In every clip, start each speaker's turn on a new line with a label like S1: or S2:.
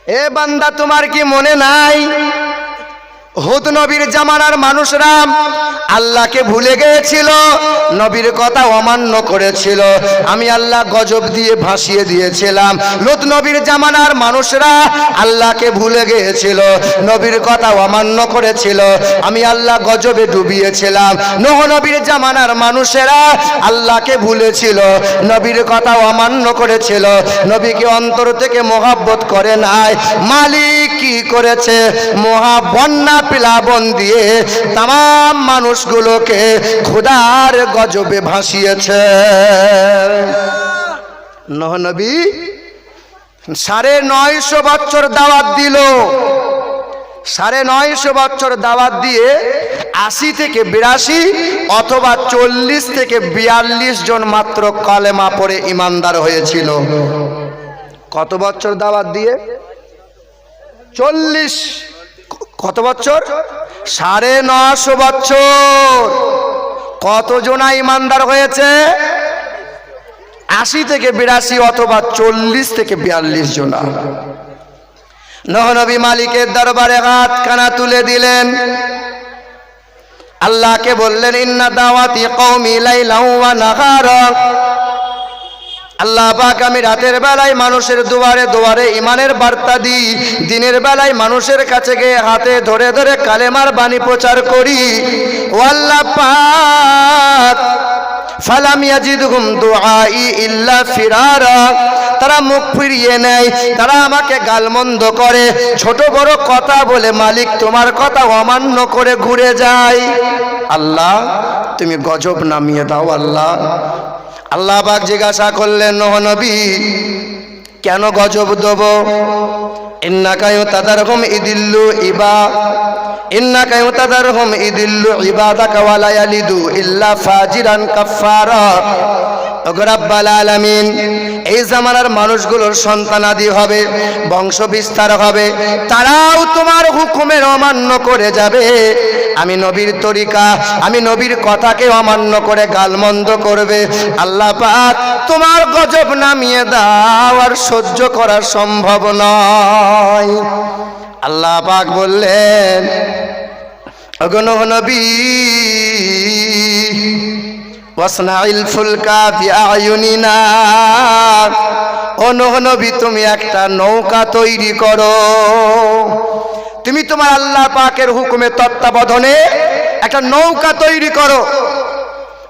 S1: এ বান্দা, তোমার কি মনে নাই হুদ নবীর জামানার মানুষরা আল্লাহকে ভুলে গিয়েছিল, নবীর কথা অমান্য করেছিল, আমি আল্লাহ গজব দিয়ে ভাসিয়ে দিয়েছিলাম। লূত নবীর জামানার মানুষরা আল্লাহকে ভুলে গিয়েছিল, নবীর কথা অমান্য করেছিল, আমি আল্লাহ গজবে ডুবিয়েছিলাম। নূহ নবীর জামানার মানুষেরা আল্লাহকে ভুলেছিল, নবীর কথা অমান্য করেছিল, নবীকে অন্তর থেকে মহব্বত করে নাই। মালিক কি করেছে? মহাবন্যা প্লাবন দিয়ে তাম মানুষগুলোকে খোদার গজবে ভাসিয়েছে। নূহ নবী 950 বছর দাওয়াত দিল, 950 বছর দাওয়াত দিয়ে 80 থেকে 82 অথবা 40 থেকে 42 জন মাত্র কালেমা পড়ে ইমানদার হয়েছিল। কত বছর দাওয়াত দিয়ে? 40। কত বছর? 950 বছর। কতজন ইমানদার হয়েছে? 80 থেকে 82 অথবা 40 থেকে 42 জন। নূহ নবী মালিকের দরবারে হাতখানা তুলে দিলেন, আল্লাহকে বললেন, ইন্না দাওয়াতি কওমি লাইলাও ওয়া নাহারা। আল্লাহ পাক, আমি রাতের বেলায় মানুষের দুয়ারে দুয়ারে ইমানের বার্তা দিই, দিনের বেলায় মানুষের কাছে গিয়ে হাতে ধরে ধরে কালেমার বাণী প্রচার করি। ও আল্লাহ পাক, ফালাম ইয়াজিদহুম দুআই ইল্লা ফিরারা। তারা মুখ ফিরিয়ে নেয়, তারা আমাকে গালমন্দ করে, ছোট বড় কথা বলে মালিক তোমার কথা অমান্য করে ঘুরে যায়। আল্লাহ, তুমি গজব নামিয়ে দাও। আল্লাহ আল্লাহ পাক জিজ্ঞাসা করলেন, নূহ নবী, কেন গজব দেব? ইন্নাকা ইউতাদারহুম ইদিল্লু ইবাদাকা ওয়া লা ইয়ালিদু ইল্লা ফাজিরান কাফফারা। রব্বুল আলামিন, এই জামানার মানুষগুলোর সন্তানাদি হবে, বংশ বিস্তার হবে, তারাও তোমার হুকুমের অমান্য করে যাবে। আমি নবীর তরিকা, আমি নবীর কথাকে অমান্য করে গালমন্দ করবে। আল্লাহ পাক, তোমার গজব নামিয়ে দাও, আর সহ্য করা সম্ভব নয়। আল্লাহ পাক বললেন, ওগো নূহ নবী, ওয়াসনাইল ফুলকা বিআয়ুনিনা। ও নূহ নবী, তুমি একটা নৌকা তৈরি করো। তুমি তোমার আল্লাহ পাকের হুকুমে তত্ত্বাবধানে একটা নৌকা তৈরি করো।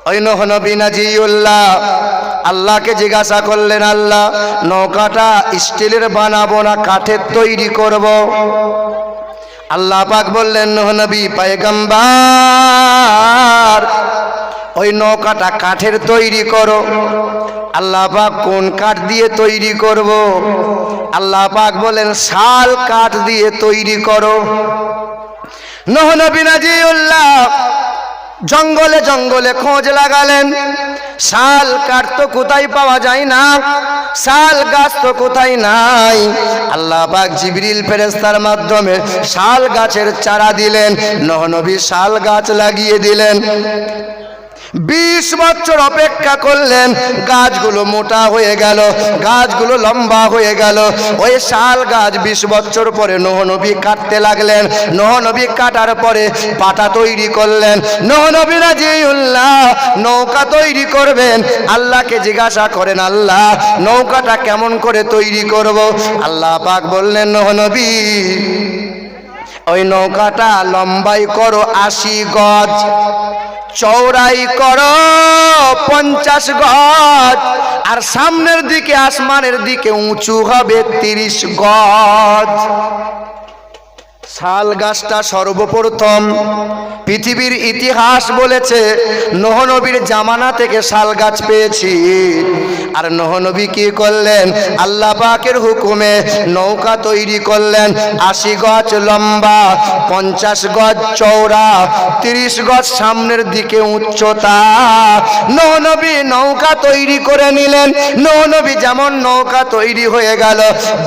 S1: ওই নূহ নবী নাজিউল্লাহ আল্লাহকে জিজ্ঞাসা করলেন, আল্লাহ, নৌকাটা স্টিলের বানাবো না কাঠের তৈরি করব? আল্লাহ পাক বললেন, নূহ নবী পয়গম্বর, ওই নৌকাটা কাঠের তৈরি করো। আল্লাহ পাক, কোন কাঠ দিয়ে তৈরি করব? আল্লাহ পাক বলেন, শাল কাঠ দিয়ে তৈরি করো। নূহ নবী নাজিউল্লাহ জঙ্গলে জঙ্গলে খোঁজ লাগালেন, শাল কাঠ তো কোথায় পাওয়া যায় না, শাল গাছ তো কোথায় নাই। আল্লাহ পাক জিবরিল ফেরেশতার মাধ্যমে শাল গাছের চারা দিলেন, নূহ নবী শাল গাছ লাগিয়ে দিলেন। 20 বছর অপেক্ষা করলেন, গাছগুলো মোটা হয়ে গেল, গাছগুলো লম্বা হয়ে গেল। ওই শাল গাছ 20 বছর পরে নূহ নবী কাটতে লাগলেন। নূহ নবী কাটার পরে পাটা তৈরি করলেন। নূহ নবী নাজিউল্লাহ নৌকা তৈরি করবেন, আল্লাহকে জিজ্ঞাসা করেন, আল্লাহ, নৌকাটা কেমন করে তৈরি করব? আল্লাহ পাক বললেন, নূহ নবী, ওই নৌকাটা লম্বাই করো 80 গজ, চওড়াই করো 50 গজ, আর সামনের দিকে আসমানের দিকে উঁচু হবে 30 গজ। শাল গাছটা সর্বপ্রথম পৃথিবীর ইতিহাস বলেছে নূহ নবীর জামানা থেকে শাল গাছ পেয়েছি। আর নূহ নবী কি করলেন? আল্লাহ পাকের হুকুমে নৌকা তৈরি করলেন। 80 গজ লম্বা, 50 গজ চওড়া, 30 গজ সামনের দিকে উচ্চতা। নূহ নবী নৌকা তৈরি করে নিলেন। নূহ নবী যেমন নৌকা তৈরি হয়ে গেল,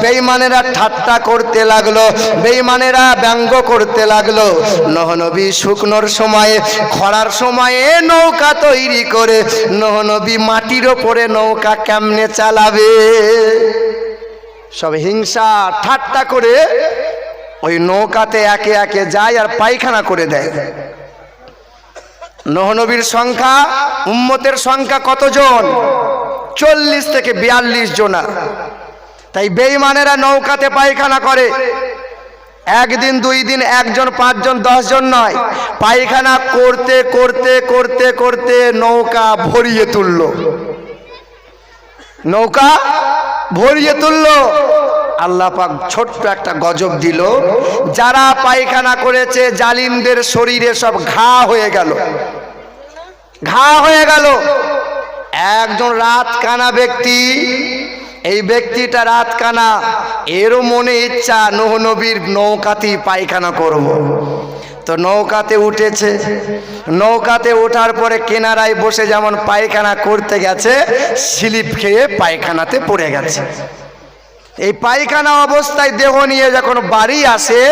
S1: বেঈমানেরা ঠাট্টা করতে লাগলো, বেঈমানেরা ব্যঙ্গ করতে লাগলো। নূহ নবী শুকনোর সময়ে, খরার সময়ে নৌকা তৈরি করে নূহ নবী মাটির ওপরে নৌকা কেমনে চালাবে? সব হিংসা ঠাট্টা করে ওই নৌকাতে একে একে যায় আর পায়খানা করে দেয়। নূহ নবীর সংখ্যা, উম্মতের সংখ্যা কতজন? 40 থেকে 42 জনা। তাই বেঈমানেরা নৌকাতে পায়খানা করে। একদিন, 2 দিন, 1 জন, 5 জন, 10 জন নয়, পায়খানা করতে করতে করতে করতে নৌকা ভরিয়ে তুললো। নৌকা ভরিয়ে তুললো। আল্লাহ পাক ছোট্ট একটা গজব দিল। যারা পায়খানা করেছে জালিমদের শরীরে সব ঘা হয়ে গেল, ঘা হয়ে গেল। একজন রাত কানা ব্যক্তি, এই ব্যক্তিটা রাত কানা, এরও মনে ইচ্ছা নূহ নবীর নৌকাতেই পায়খানা করব। তো নৌকাতে উঠেছে। নৌকাতে ওঠার পরে কিনারায় বসে যেমন পায়খানা করতে গেছে, স্লিপ খেয়ে পায়খানাতে পড়ে গেছে। এই পায়খানা অবস্থায় দেহ নিয়ে যখন বাড়ি আসে,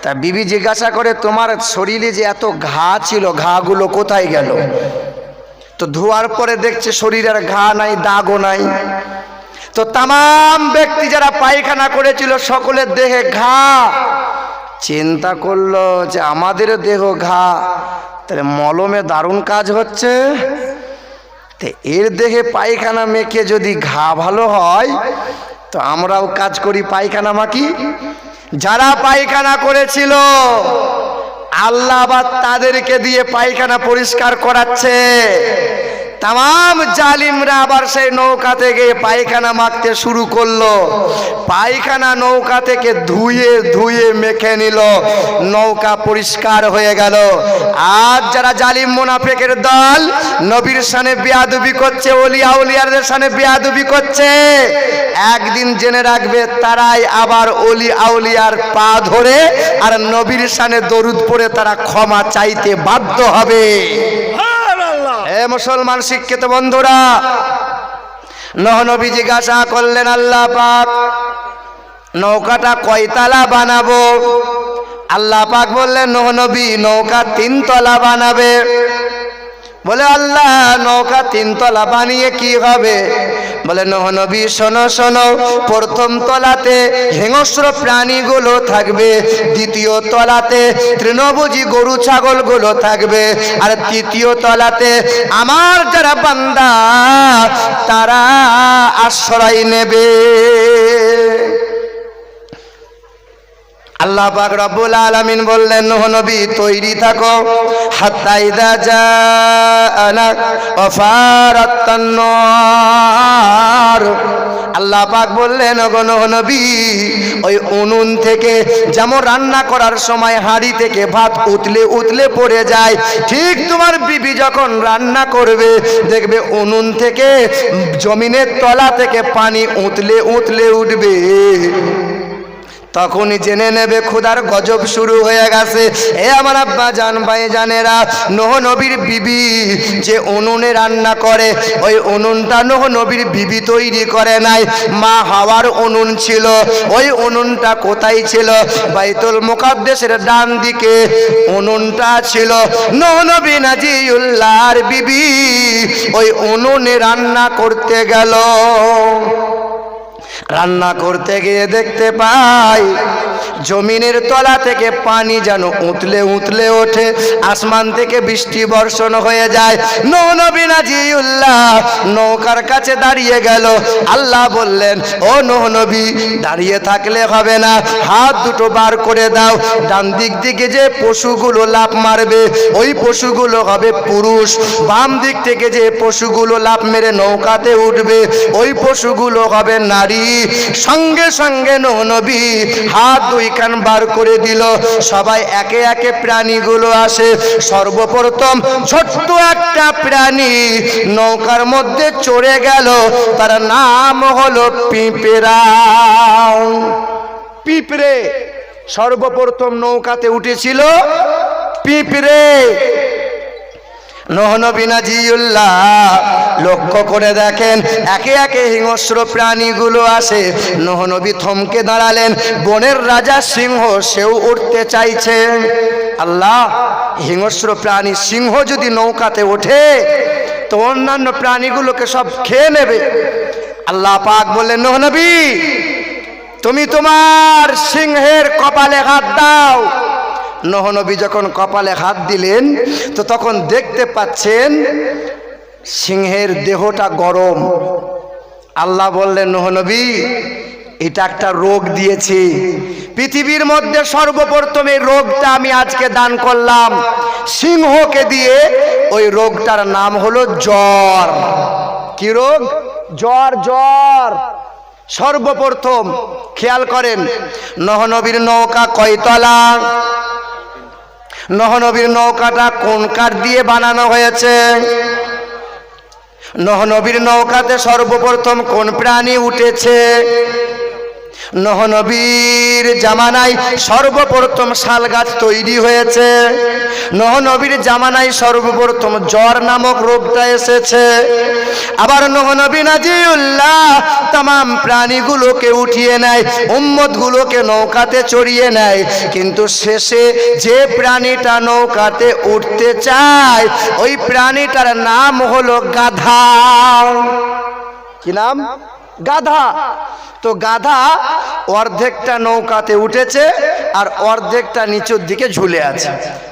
S1: তা বিবি জিজ্ঞাসা করে, তোমার শরীরে যে এত ঘা ছিল, ঘাগুলো কোথায় গেল? তো ধোয়ার পরে দেখছে শরীরের ঘা নাই, দাগও নাই। তো তামাম ব্যক্তি যারা পায়খানা করেছিল সকলের দেহে ঘা। চিন্তা করলো যে আমাদের দেহ ঘা, তাহলে মলমে দারুণ কাজ হচ্ছে। তো এর দেহে পায়খানা মেখে যদি ঘা ভালো হয়, তো আমরাও কাজ করি, পায়খানা মাখি। যারা পায়খানা করেছিল আল্লাহ আবার তাদেরকে দিয়ে পায়খানা পরিষ্কার করাচ্ছে। তাম জালিমরা আবার সেই নৌকা থেকে পায়খানা মাখতে শুরু করলো। পায়খানা নৌকা থেকে ধুয়ে ধুয়ে মেখে নিল, নৌকা পরিষ্কার হয়ে গেল। আজ যারা জালিম মুনাফিকের দল নবীর শানে বেয়াদবি করছে, ওলি আউলিয়াদের শানে বেয়াদবি করছে, একদিন জেনে রাখবে তারাই আবার ওলি আউলিয়ার পা ধরে আর নবীর শানে দরুদ পড়ে তারা ক্ষমা চাইতে বাধ্য হবে। হে মুসলমান শিক্ষিত বন্ধুরা, নূহ নবী জিজ্ঞাসা করলেন আল্লাহ পাক, নৌকাটা কয়তলা বানাবো? আল্লাহ পাক বললেন, নূহ নবী নৌকা 3 তলা বানাবে। বলে আল্লাহ, নৌকা 3 তলা বানিয়ে কি হবে? বলে নূহ নবী শোনো শোনো, প্রথম তলাতে হিংস্র প্রাণীগুলো থাকবে, দ্বিতীয় তলাতে তৃণভোজী গরু ছাগলগুলো থাকবে, আর তৃতীয় তলাতে আমার যারা বান্দা তারা আশ্রয় নেবে। আল্লাহ পাক রব্বুল আলামিন বললেন, নূহ নবী তৈরি থাকো, হাত্তা ইযা জাআনা ওয়াফারাতান নার। আল্লাহ পাক বললেন, ওগো নূহ নবী, ওই উনুন থেকে যেমন রান্না করার সময় হাঁড়ি থেকে ভাত উতলে উতলে পড়ে যায়, ঠিক তোমার বিবি যখন রান্না করবে দেখবে উনুন থেকে জমিনের তলা থেকে পানি উতলে উতলে উঠবে, তখনই জেনে নেবে ক্ষুধার গজব শুরু হয়ে গেছে। এ আমার আব্বা জান ভাই জানেরা, নূহ নবীর বিবি যে উনুনে রান্না করে, ওই উনুনটা নূহ নবীর বিবি তৈরি করে নাই, মা হাওয়ার উনুন ছিল। ওই উনুনটা কোথায় ছিল? বাইতুল মুকাদ্দাসের ডান দিকে উনুনটা ছিল। নূহ নবী নাজিউল্লাহর বিবি ওই উনুনে রান্না করতে গেল। রান্না করতে গিয়ে দেখতে পাই জমিনের তলা থেকে পানি যেন উতলে উতলে ওঠে, আসমান থেকে বৃষ্টি বর্ষণ হয়ে যায়। নূহ নবী নাজিউল্লাহ নৌকার কাছে দাঁড়িয়ে গেল। আল্লাহ বললেন, ও নূহ নবী দাঁড়িয়ে থাকলে হবে না, হাত দুটো বার করে দাও। ডান দিক দিকে যে পশুগুলো লাফ মারবে ওই পশুগুলো হবে পুরুষ, বাম দিক থেকে যে পশুগুলো লাফ মেরে নৌকাতে উঠবে ওই পশুগুলো হবে নারী। সঙ্গে সঙ্গে নূহ নবী হাত 2 কান বার করে দিল। সবাই একে একে প্রাণীগুলো আসে। সর্বপ্রথম ছোট্ট একটা প্রাণী নৌকার মধ্যে চড়ে গেল, তার নাম হলো পিঁপড়া। পিঁপড়ে সর্বপ্রথম নৌকাতে উঠেছিল পিঁপড়ে। নূহ নবী নাজিউল্লাহ লক্ষ্য করে দেখেন একে একে হিংস্র প্রাণীগুলো আসে। নূহ নবী থমকে দাঁড়ালেন। বনের রাজা সিংহ সেও উঠতে চাইছে। আল্লাহ, হিংস্র প্রাণী সিংহ যদি নৌকাতে ওঠে তো অন্যান্য প্রাণীগুলোকে সব খেয়ে নেবে। আল্লাহ পাক বললেন, নূহ নবী তুমি তোমার সিংহের কপালে হাত দাও। নূহ নবী যখন কপালে হাত দিলেন তো তখন দেখতে পাচ্ছেন সিংহের দেহটা গরম। আল্লাহ বললেন, নূহ নবী, এটা একটা রোগ দিয়েছি, পৃথিবীর মধ্যে সর্বপ্রথম এই রোগটা আমি আজকে দান করলাম সিংহকে দিয়ে। ওই রোগটার নাম হলো জ্বর। কি রোগ? জ্বর। জ্বর সর্বপ্রথম। খেয়াল করেন, নূহ নবীর নৌকা কয়তলা? নূহ নবীর নৌকাটা কোন কাঠ দিয়ে বানানো হয়েছে? নূহ নবীর নৌকাতে সর্বপ্রথম কোন প্রাণী উঠেছে? নূহ নবীর জামানায় সর্বপ্রথম শাল গাছ তৈরি হয়েছে। নূহ নবীর জামানায় সর্বপ্রথম জ্বর নামক রোগটা এসেছে। আবার নূহ নবী নাজিউল্লাহ तमाम প্রাণীগুলোকে উঠিয়ে নেয়, উম্মতগুলোকে নৌকাতে চড়িয়ে নেয়, কিন্তু শেষে যে প্রাণীটা নৌকাতে উঠতে চায় ওই প্রাণীটার নাম হলো গাধা। কি নাম? গাধা। তো গাধা অর্ধেকটা নৌকাতে উঠেছে আর অর্ধেকটা নিচের দিকে ঝুলে আছে।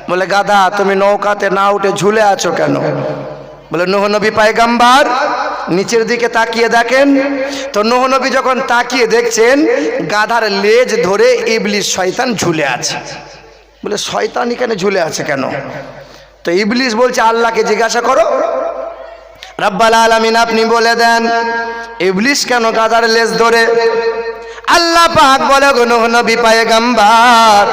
S1: বলে, গাধা তুমি নৌকাতে না উঠে ঝুলে আছো কেন? বলে, নূহ নবী পয়গম্বর নিচের দিকে তাকিয়ে দেখেন। তো নূহ নবী যখন তাকিয়ে দেখছেন গাধার লেজ ধরে ইবলিস শয়তান ঝুলে আছে। বলে, শয়তান এখানে ঝুলে আছে কেন? তো ইবলিস বলছে, আল্লাহকে জিজ্ঞাসা করো। রব্বুল আলামিন আপনি বলে দেন ইবলিস কেন গাধার লেজ ধরে? আল্লাহ পাক বলে, গো নূহ নবী পয়গম্বর,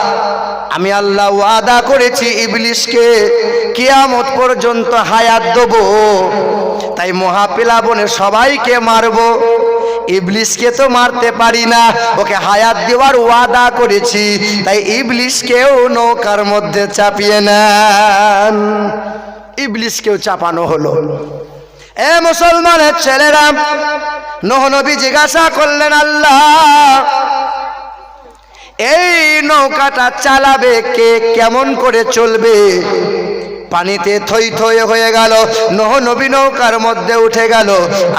S1: আমি আল্লাহ ওয়াদা করেছি ইবলিসকে কিয়ামত পর্যন্ত হায়াত দেব, তাই মহাপ্লাবনে সবাইকে মারব। ইবলিসকে তো মারতে পারি না, ওকে হায়াত দেওয়ার ওয়াদা করেছি, তাই ইবলিসকেও নৌকার মধ্যে চাপিয়ে নেন। ইবলিসকেও চাপানো হলো। এ মুসলমানের ছেলেরা, নূহ নবী জিজ্ঞাসা করলেন, আল্লাহ এই নৌকাটা চালাবে কে? কেমন করে চলবে? পানিতে থই থই হয়ে গেল। নূহ নবী নৌকার মধ্যে উঠে গেল।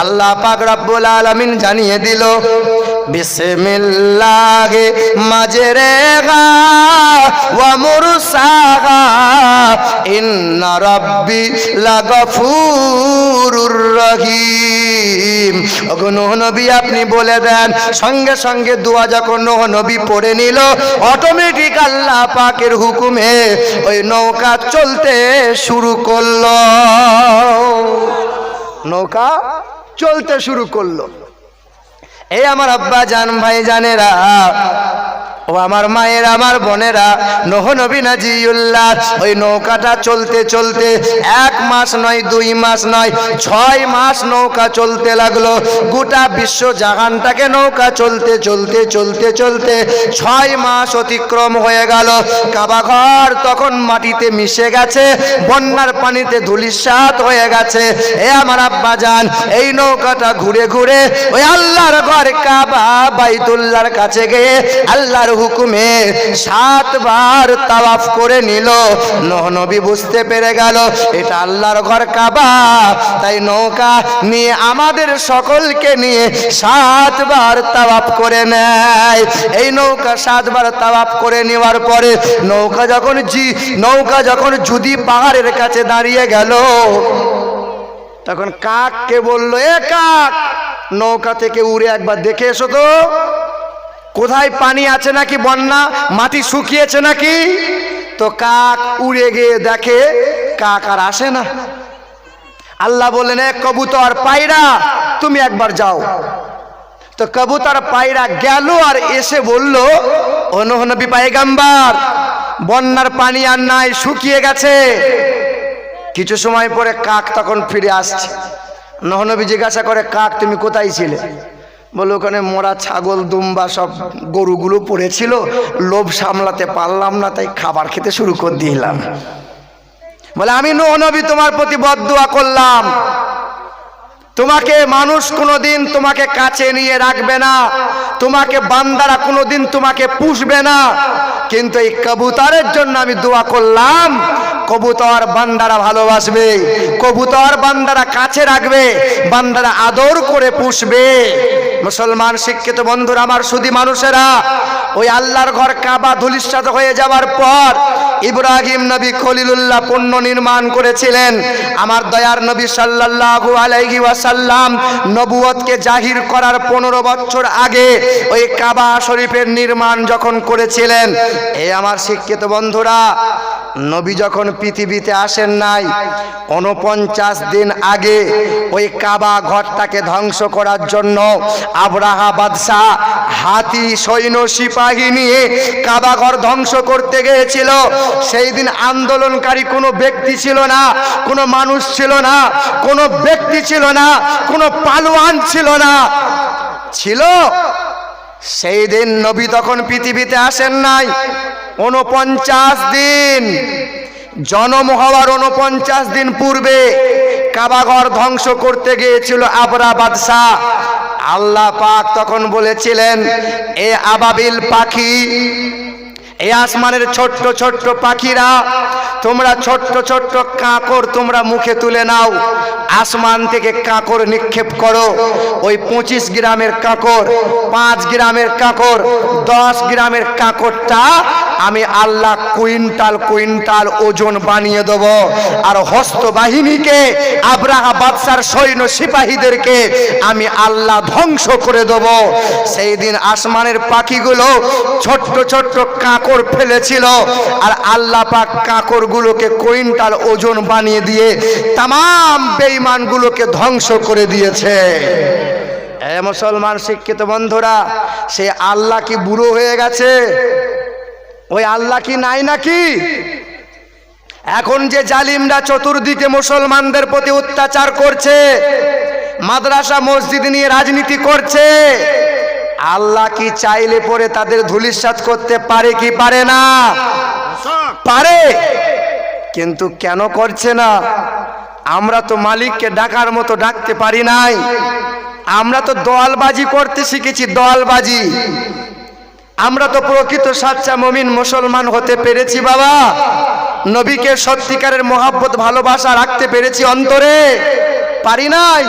S1: আল্লাহ পাক রব্বুল আলামিন জানিয়ে দিল, বিসমিল্লাহি মাজরেহা ওয়া মুরসাহা ইন্না রাব্বি লাগাফুরুর রহিম। ওগো নূহ নবী আপনি বলে দেন। সঙ্গে সঙ্গে দোয়া যখন নূহ নবী পড়ে নিল, অটোমেটিক আল্লাহ পাকের হুকুমে ওই নৌকা চলতে শুরু করলো। নৌকা চলতে শুরু করলো। এই আমার আব্বা জান, ভাই জানেরা, ও আমার মায়ের, আমার বোনেরা, নূহ নবী নাজিউল্লাহ ওই নৌকাটা চলতে চলতে 1 মাস নয়, 2 মাস নয়, 6 মাস নৌকা চলতে লাগলো। গোটা বিশ্ব জাহানটাকে নৌকা চলতে চলতে চলতে চলতে 6 মাস অতিক্রম হয়ে গেল। কাবা ঘর তখন মাটিতে মিশে গেছে, বন্যার পানিতে ধূলিসাৎ হয়ে গেছে। এ আমার আব্বা জান, এই নৌকাটা ঘুরে ঘুরে ওই আল্লাহর ঘর কাবা বাইতুল্লাহর কাছে গিয়ে আল্লাহর হুকুমে 7 বার তাওয়াফ করে নিল। নূহ নবী বুঝতে পেরে গেল এটা আল্লাহর ঘর কাবা, তাই নৌকা নিয়ে আমাদের সকলকে নিয়ে 7 বার তাওয়াফ করে নেয়। এই নৌকা 7 বার তাওয়াফ করে নেওয়ার পরে নৌকা যখন যদি পাহাড়ের কাছে দাঁড়িয়ে গেল, তখন কাককে বলল, এ কাক, নৌকা থেকে উড়ে একবার দেখে এসো তো, কোথায় পানি আছে নাকি বন্যা, মাটি শুকিয়েছে নাকি। তো কাক উড়ে গিয়ে দেখে কাক আর আসে না। আল্লাহ বললেন, এ কবুতর পায়রা তুমি একবার যাও। তো কবুতর পায়রা গেল আর এসে বলল, ও নূহ নবী পয়গম্বর, বন্যার পানি আর নাই, শুকিয়ে গেছে। কিছু সময় পরে কাক তখন ফিরে আসছে। নূহ নবী জিজ্ঞাসা করে, কাক তুমি কোথায় ছিলে? বলে, ওখানে মোরা ছাগল দুম্বা সব গরুগুলো পড়েছিল, লোভ সামলাতে পারলাম না, তাই খাবার খেতে শুরু করে দিলাম। বলে, আমি নূহ নবী তোমার প্রতি বদদুয়া করলাম, তোমাকে মানুষ কোনোদিন তোমাকে কাছে নিয়ে রাখবে না, তোমাকে বান্দারা কোনোদিন তোমাকে পুষবে না, কিন্তু এই কবুতরের জন্য আমি দোয়া করলাম, কবুতর বান্দারা ভালোবাসবে, কবুতর বান্দারা কাছে রাখবে, বান্দারা আদর করে পুষবে। মুসলমান শিক্ষিত বন্ধুরা আমার, সুধী মানুষেরা, ওই আল্লাহর ঘর কাবা ধূলিসাৎ হয়ে যাওয়ার পর ইব্রাহিম নবী খলিলুল্লাহ পুনর্নির্মাণ করেছিলেন। আমার দয়ার নবী সাল্লাল্লাহু আলাইহি ওয়াসাল্লাম নবুয়তকে জাহির করার 15 বছর আগে ওই কাবা শরীফের নির্মাণ যখন করেছিলেন, এই আমার শিক্ষিত বন্ধুরা, নবী যখন পৃথিবীতে আসেন নাই 49 দিন আগে ওই কাবা ঘরটাকে ধ্বংস করার জন্য আবরাহা বাদশাহ হাতি সৈন্য সিপাহী নিয়ে কাবা ঘর ধ্বংস করতে গিয়েছিল। সেই দিন আন্দোলনকারী কোনো ব্যক্তি ছিল না, কোনো মানুষ ছিল না, কোনো ব্যক্তি ছিল না, কোনো পালোয়ান ছিল না, ছিল সেই দিন নবী তখন পৃথিবীতে আসেন নাই 49 দিন, জন্ম হওয়ার 49 দিন পূর্বে কাবাঘর ধ্বংস করতে গিয়েছিল আবরা বাদশাহ। আল্লাহ পাক তখন বলেছিলেন, এ আবাবিল পাখি, এই আসমানের ছোট্ট ছোট্ট পাখিরা, তোমরা ছোট্ট ছোট্ট কাঁকড় তোমরা মুখে তুলে নাও, আসমান থেকে কাঁকড় নিক্ষেপ করো। ওই 25 গ্রামের কাঁকড়, 5 গ্রামের কাঁকড়, 10 গ্রামের কাঁকড়টা আমি আল্লাহ কুইন্টাল কুইন্টাল ওজন বানিয়ে দেব। আর হস্ত বাহিনীকে, আবরাহা বাদশার সৈন্য সিপাহীদেরকে আমি আল্লাহ ধ্বংস করে দেব। সেই দিন আসমানের পাখিগুলো ছোট্ট ছোট্ট কাঁকড় ফেলেছিল, আর আল্লাহ পাক কাঁকড়গুলোকে কুইন্টাল ওজন বানিয়ে দিয়ে তামাম বেঈমানগুলোকে ধ্বংস করে দিয়েছে। এ মুসলমান শিক্ষিত বন্ধুরা, সে আল্লাহ কি বুড়ো হয়ে গেছে? ওই আল্লাহ কি নাই নাকি? এখন যে জালিমরা চতুর্দিকে মুসলমানদের প্রতি অত্যাচার করছে, মাদ্রাসা মসজিদ নিয়ে রাজনীতি করছে, আল্লাহ কি চাইলে পরে তাদের ধূলিসাৎ করতে পারে কি পারে না? পারে, কিন্তু কেন করছে না? আমরা তো মালিককে ডাকার মতো ডাকতে পারি নাই। আমরা তো দলবাজি করতে শিখেছি, দলবাজি। আমরা তো প্রকৃত সাচ্চা মুমিন মুসলমান হতে পেরেছি বাবা। নবীকে সত্যিকারের মহব্বত ভালোবাসা রাখতে পেরেছি অন্তরে? পারি নাই।